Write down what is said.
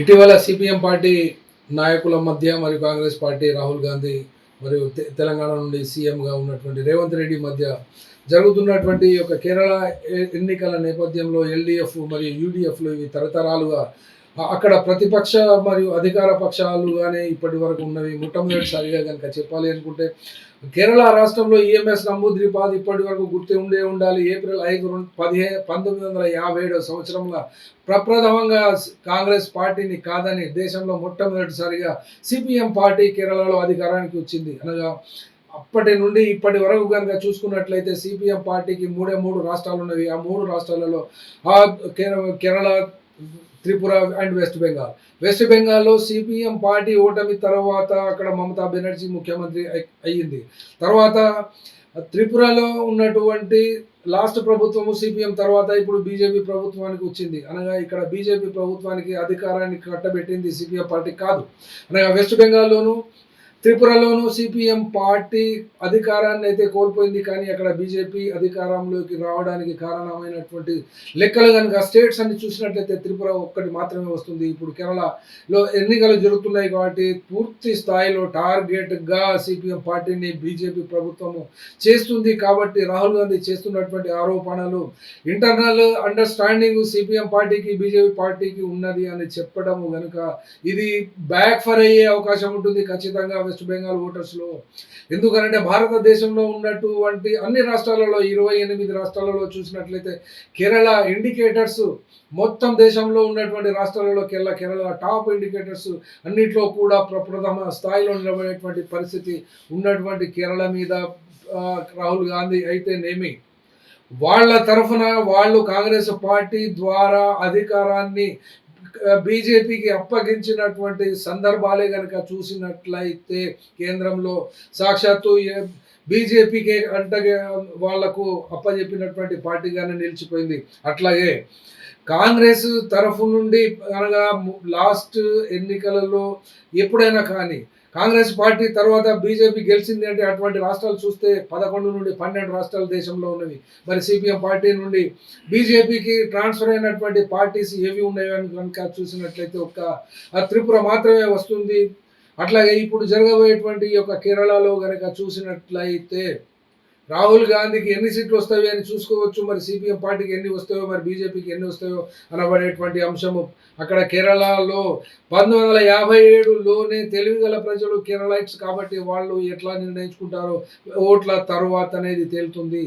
ఇటీవల CPM party నాయకుల మధ్య మరియు కాంగ్రెస్ పార్టీ రాహుల్ గాంధీ మరియు తెలంగాణ నుండి సీఎంగా ఉన్నటువంటి రేవంత్ రెడ్డి మధ్య జరుగుతున్నటువంటి యొక్క కేరళ ఎన్నికల నేపథ్యంలో ఎల్డీఎఫ్ మరియు యూడీఎఫ్లు ఇవి తరతరాలుగా అక్కడ ప్రతిపక్ష మరియు అధికార పక్షాలుగానే ఇప్పటి వరకు ఉన్నవి. మొట్టమొదటిసారిగా కనుక చెప్పాలి అనుకుంటే కేరళ రాష్ట్రంలో ఈఎంఎస్ నమూద్రిపాద్ ఇప్పటి వరకు గుర్తు ఉండాలి. ఏప్రిల్ 5, 1957 సంవత్సరంలో ప్రప్రథమంగా కాంగ్రెస్ పార్టీని కాదని దేశంలో మొట్టమొదటిసారిగా సిపిఎం పార్టీ కేరళలో అధికారానికి వచ్చింది. అనగా అప్పటి నుండి ఇప్పటి వరకు కనుక చూసుకున్నట్లయితే సిపిఎం పార్టీకి మూడు రాష్ట్రాలు ఉన్నవి. ఆ 3 రాష్ట్రాలలో Kerala, Tripura and west Bengal. West బెంగాల్లో సిపిఎం పార్టీ ఓటమి తర్వాత అక్కడ మమతా బెనర్జీ ముఖ్యమంత్రి అయ్యింది. తర్వాత త్రిపురలో ఉన్నటువంటి లాస్ట్ ప్రభుత్వము సిపిఎం తర్వాత ఇప్పుడు బీజేపీ ప్రభుత్వానికి వచ్చింది. అనగా ఇక్కడ బీజేపీ ప్రభుత్వానికి అధికారాన్ని కట్టబెట్టింది సిపిఎం పార్టీ కాదు. అనగా వెస్ట్ బెంగాల్లోనూ త్రిపురలోనూ సిపిఎం పార్టీ అధికారాన్ని అయితే కోల్పోయింది. కానీ అక్కడ బీజేపీ అధికారంలోకి రావడానికి కారణమైనటువంటి లెక్కలు కనుక స్టేట్స్ అన్ని చూసినట్లయితే త్రిపుర ఒక్కటి మాత్రమే వస్తుంది. ఇప్పుడు కేరళలో ఎన్నికలు జరుగుతున్నాయి కాబట్టి పూర్తి స్థాయిలో టార్గెట్గా సిపిఎం పార్టీని బీజేపీ ప్రభుత్వము చేస్తుంది. కాబట్టి రాహుల్ గాంధీ చేస్తున్నటువంటి ఆరోపణలు ఇంటర్నల్ అండర్స్టాండింగ్ సిపిఎం పార్టీకి బీజేపీ పార్టీకి ఉన్నది అని చెప్పడము కనుక ఇది బ్యాక్ ఫర్ అయ్యే అవకాశం ఉంటుంది ఖచ్చితంగా వెస్ట్ బెంగాల్ ఓటర్స్లో. ఎందుకంటే భారతదేశంలో ఉన్నటువంటి అన్ని రాష్ట్రాలలో 28 రాష్ట్రాలలో చూసినట్లయితే కేరళ ఇండికేటర్స్ మొత్తం దేశంలో ఉన్నటువంటి రాష్ట్రాలలో కేరళ టాప్ ఇండికేటర్స్ అన్నిట్లో కూడా ప్రప్రథమ స్థాయిలో నిలబడేటువంటి పరిస్థితి ఉన్నటువంటి కేరళ మీద రాహుల్ గాంధీ అయితేనేమి వాళ్ళ తరఫున వాళ్ళు కాంగ్రెస్ పార్టీ ద్వారా అధికారాన్ని బీజేపీకి అప్పగించినటువంటి సందర్భాలే కనుక చూసినట్లయితే కేంద్రంలో సాక్షాత్తు బీజేపీకి అంటే వాళ్లకు అప్పచెప్పినటువంటి పార్టీగానే నిలిచిపోయింది. అట్లాగే కాంగ్రెస్ తరఫు నుండి అనగా లాస్ట్ ఎన్నికలలో ఎప్పుడైనా కానీ కాంగ్రెస్ పార్టీ తర్వాత బీజేపీ గెలిచింది అంటే అటువంటి రాష్ట్రాలు చూస్తే 11 నుండి 12 రాష్ట్రాలు దేశంలో ఉన్నవి. మరి సిపిఎం పార్టీ నుండి బీజేపీకి ట్రాన్స్ఫర్ అయినటువంటి పార్టీస్ ఏవి ఉన్నాయో అని కనుక చూసినట్లయితే త్రిపుర మాత్రమే వస్తుంది. అట్లాగే ఇప్పుడు జరగబోయేటువంటి ఈ యొక్క కేరళలో కనుక చూసినట్లయితే రాహుల్ గాంధీకి ఎన్ని సీట్లు వస్తాయి అని చూసుకోవచ్చు. మరి సిపిఎం పార్టీకి ఎన్ని వస్తాయో, మరి బీజేపీకి ఎన్ని వస్తాయో అనబడేటువంటి అంశము అక్కడ కేరళలో 1957లోనే తెలివిగల ప్రజలు కేరళైట్స్ కాబట్టి వాళ్ళు ఎట్లా నిర్ణయించుకుంటారో ఓట్ల తరువాత అనేది తేలుతుంది.